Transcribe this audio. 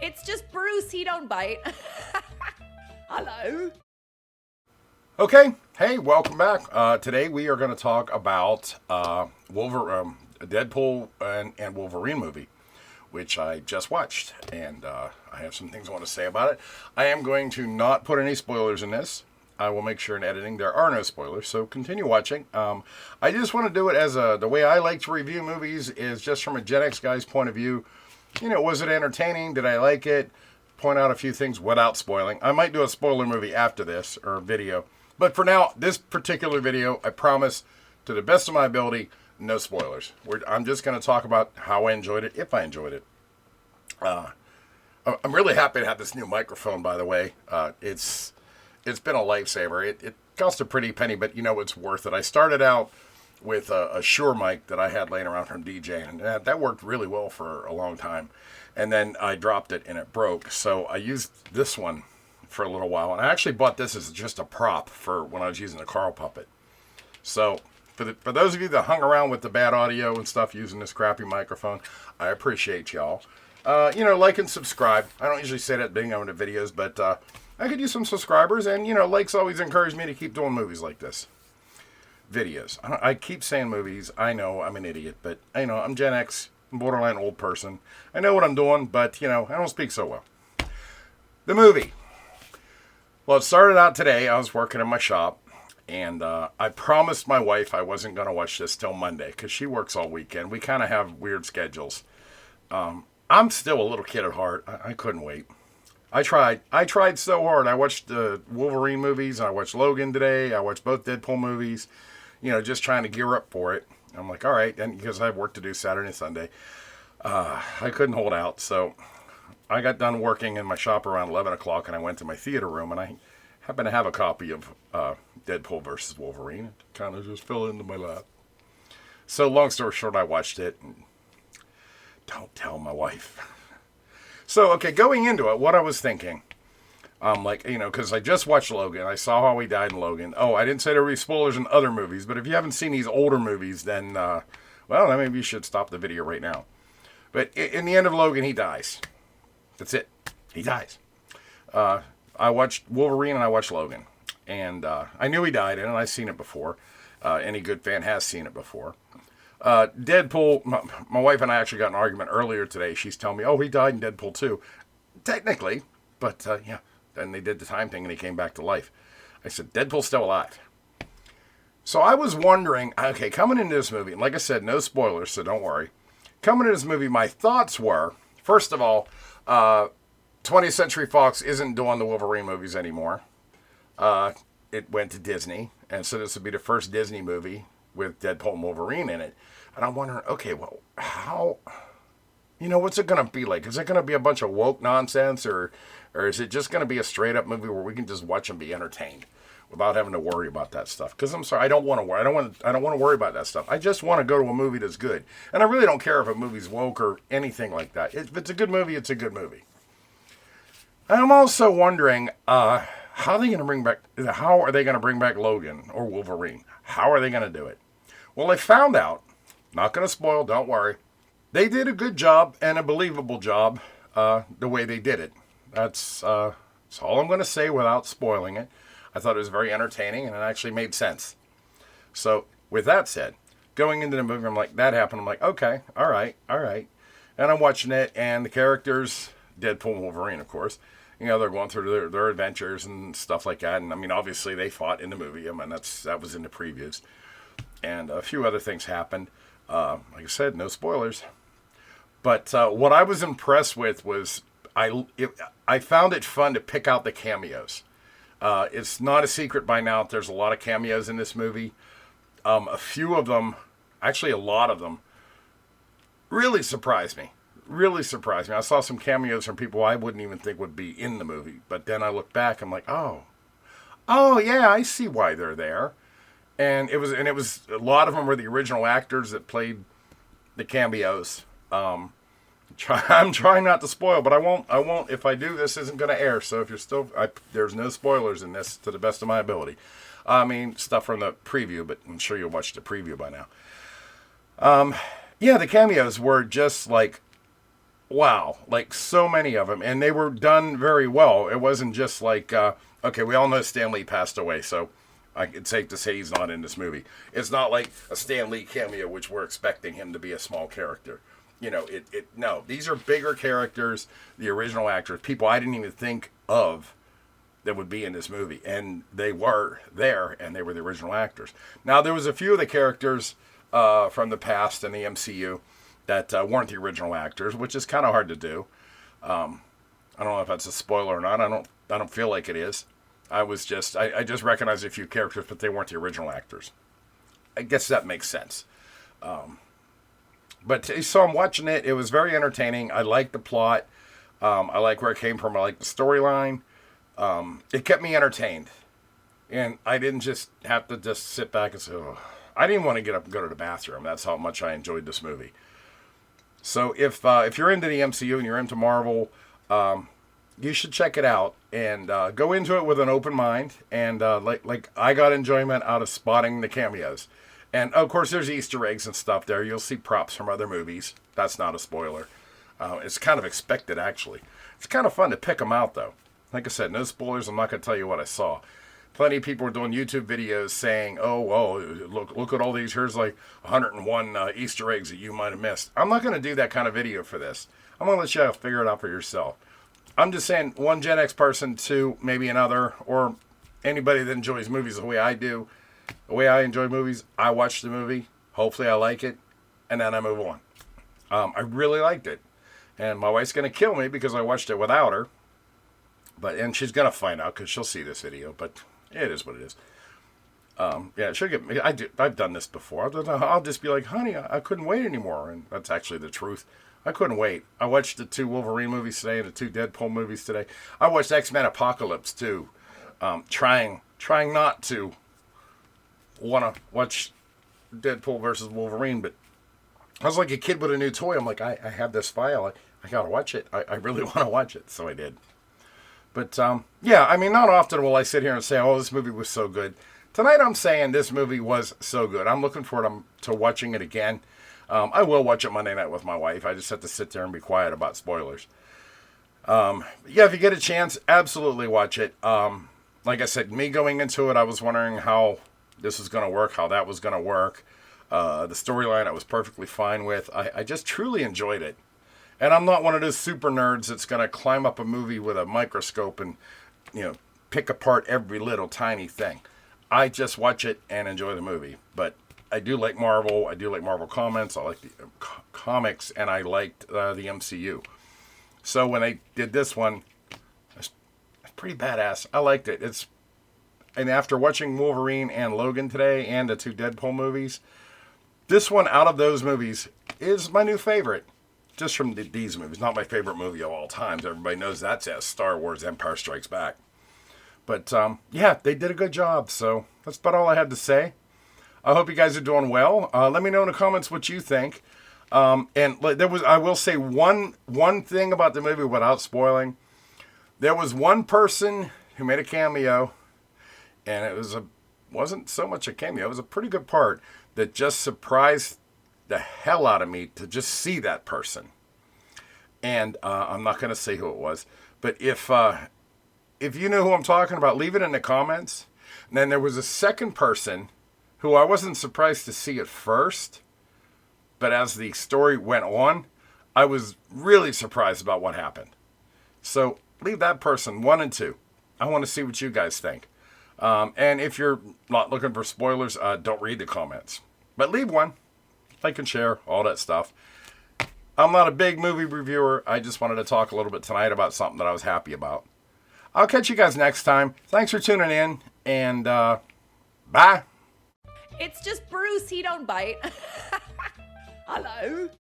It's just Bruce, he don't bite. Hello. Okay, hey, welcome back. Today we are going to talk about Deadpool and Wolverine movie, which I just watched, and I have some things I want to say about it. I am going to not put any spoilers in this. I will make sure in editing there are no spoilers, so continue watching. I just want to do it as the way I like to review movies is just from a Gen X guy's point of view. You know, was it entertaining? Did I like it? Point out a few things without spoiling. I might do a spoiler movie after this, or video. But for now, this particular video, I promise, to the best of my ability, no spoilers. I'm just going to talk about how I enjoyed it, if I enjoyed it. I'm really happy to have this new microphone, by the way. It's been a lifesaver. It cost a pretty penny, but you know it's worth it. I started out with a Shure mic that I had laying around from DJing, and that worked really well for a long time. And then I dropped it and it broke, so I used this one for a little while, and I actually bought this as just a prop for when I was using the Carl Puppet. So for those of you that hung around with the bad audio and stuff using this crappy microphone, I appreciate y'all. Like and subscribe. I don't usually say that being on the videos, but I could use some subscribers, and likes always encourage me to keep doing movies like this. Videos. I keep saying movies. I know I'm an idiot, but I'm Gen X, borderline old person. I know what I'm doing, but I don't speak so well. The movie. Well, it started out today. I was working in my shop, and I promised my wife I wasn't going to watch this till Monday because she works all weekend. We kind of have weird schedules. I'm still a little kid at heart. I couldn't wait. I tried so hard. I watched the Wolverine movies. I watched Logan today. I watched both Deadpool movies, just trying to gear up for it. I'm like, all right, and because I have work to do Saturday and Sunday, I couldn't hold out, so I got done working in my shop around 11 o'clock, and I went to my theater room, and I happened to have a copy of Deadpool versus Wolverine. It kind of just fell into my lap. So long story short, I watched it, and don't tell my wife. So, okay, going into it, what I was thinking, because I just watched Logan. I saw how he died in Logan. Oh, I didn't say there would be spoilers in other movies, but if you haven't seen these older movies, then, then maybe you should stop the video right now. But in the end of Logan, he dies. That's it. He dies. I watched Wolverine and I watched Logan. And I knew he died in it. I've seen it before. Any good fan has seen it before. Deadpool, my wife and I actually got an argument earlier today. She's telling me, oh, he died in Deadpool 2. Technically, but yeah. Then they did the time thing and he came back to life. I said, Deadpool's still alive. So I was wondering, okay, coming into this movie, and like I said, no spoilers, so don't worry. Coming into this movie, my thoughts were, first of all, 20th Century Fox isn't doing the Wolverine movies anymore. It went to Disney, and so this would be the first Disney movie with Deadpool and Wolverine in it. And I'm wondering, okay, well, how, what's it going to be like? Is it going to be a bunch of woke nonsense, or is it just going to be a straight-up movie where we can just watch and be entertained without having to worry about that stuff? Because I'm sorry, I don't want to worry about that stuff. I just want to go to a movie that's good. And I really don't care if a movie's woke or anything like that. If it's a good movie, it's a good movie. And I'm also wondering, how are they going to bring back Logan or Wolverine? How are they going to do it? Well, I found out, not going to spoil, don't worry. They did a good job and a believable job the way they did it. That's all I'm going to say without spoiling it. I thought it was very entertaining and it actually made sense. So with that said, going into the movie, I'm like, that happened. I'm like, okay, all right. And I'm watching it, and the characters, Deadpool and Wolverine, of course, they're going through their adventures and stuff like that. And I mean, obviously they fought in the movie. I mean, that was in the previews. And a few other things happened. Like I said, no spoilers. But what I was impressed with was I found it fun to pick out the cameos. It's not a secret by now that there's a lot of cameos in this movie. A few of them, actually a lot of them, really surprised me. I saw some cameos from people I wouldn't even think would be in the movie. But then I look back, I'm like, oh yeah, I see why they're there. And it was a lot of them were the original actors that played the cameos. I'm trying not to spoil, but I won't. If I do, this isn't going to air. So if you're still, there's no spoilers in this to the best of my ability. I mean, stuff from the preview, but I'm sure you'll watch the preview by now. Yeah, the cameos were just like wow, like so many of them, and they were done very well. It wasn't just like, okay, we all know Stan Lee passed away, so it's safe to say he's not in this movie. It's not like a Stan Lee cameo, which we're expecting him to be a small character. No, these are bigger characters, the original actors, people I didn't even think of that would be in this movie, and they were there, and they were the original actors. Now, there was a few of the characters from the past in the MCU that weren't the original actors, which is kind of hard to do. I don't know if that's a spoiler or not. I don't feel like it is. I just recognized a few characters, but they weren't the original actors. I guess that makes sense. So I'm watching it. It was very entertaining. I liked the plot. I like where it came from. I like the storyline. It kept me entertained. And I didn't just have to just sit back and say, oh. I didn't want to get up and go to the bathroom. That's how much I enjoyed this movie. So if you're into the MCU and you're into Marvel, you should check it out and go into it with an open mind. And like I got enjoyment out of spotting the cameos. And of course, there's Easter eggs and stuff there. You'll see props from other movies. That's not a spoiler. It's kind of expected, actually. It's kind of fun to pick them out, though. Like I said, no spoilers. I'm not going to tell you what I saw. Plenty of people are doing YouTube videos saying, oh, look at all these. Here's like 101 Easter eggs that you might have missed. I'm not going to do that kind of video for this. I'm going to let you figure it out for yourself. I'm just saying, one Gen X person, two, maybe another, or anybody that enjoys movies the way I do, the way I enjoy movies, I watch the movie. Hopefully I like it, and then I move on. I really liked it. And my wife's going to kill me because I watched it without her. And she's going to find out because she'll see this video, but it is what it is. Yeah, she'll get me. I've done this before. I'll just be like, honey, I couldn't wait anymore. And that's actually the truth. I couldn't wait. I watched the 2 Wolverine movies today and the 2 Deadpool movies today. I watched X-Men Apocalypse too. Trying not to want to watch Deadpool versus Wolverine, but I was like a kid with a new toy. I'm like, I have this file. I got to watch it. I really want to watch it. So I did. But, yeah, I mean, not often will I sit here and say, oh, this movie was so good. Tonight I'm saying this movie was so good. I'm looking forward to watching it again. I will watch it Monday night with my wife. I just have to sit there and be quiet about spoilers. Yeah, if you get a chance, absolutely watch it. Like I said, me going into it, I was wondering how this was going to work, how that was going to work. The storyline I was perfectly fine with. I just truly enjoyed it. And I'm not one of those super nerds that's going to climb up a movie with a microscope and, pick apart every little tiny thing. I just watch it and enjoy the movie. But I do like Marvel. I do like Marvel comics. I like the comics, and I liked the MCU. So when they did this one, it's pretty badass. I liked it. And after watching Wolverine and Logan today and the 2 Deadpool movies, this one out of those movies is my new favorite. Just from these movies. Not my favorite movie of all time. Everybody knows that's Star Wars Empire Strikes Back. But, yeah, they did a good job. So that's about all I had to say. I hope you guys are doing well. Let me know in the comments what you think. And I will say one thing about the movie without spoiling. There was one person who made a cameo, and it wasn't so much a cameo. It was a pretty good part that just surprised the hell out of me to just see that person. And I'm not going to say who it was, but if you know who I'm talking about, leave it in the comments. And then there was a second person who I wasn't surprised to see at first, but as the story went on, I was really surprised about what happened. So leave that person 1 and 2. I want to see what you guys think. And if you're not looking for spoilers, don't read the comments, but leave one. Like and share, all that stuff. I'm not a big movie reviewer. I just wanted to talk a little bit tonight about something that I was happy about. I'll catch you guys next time. Thanks for tuning in, and bye. It's just Bruce, he don't bite. Hello.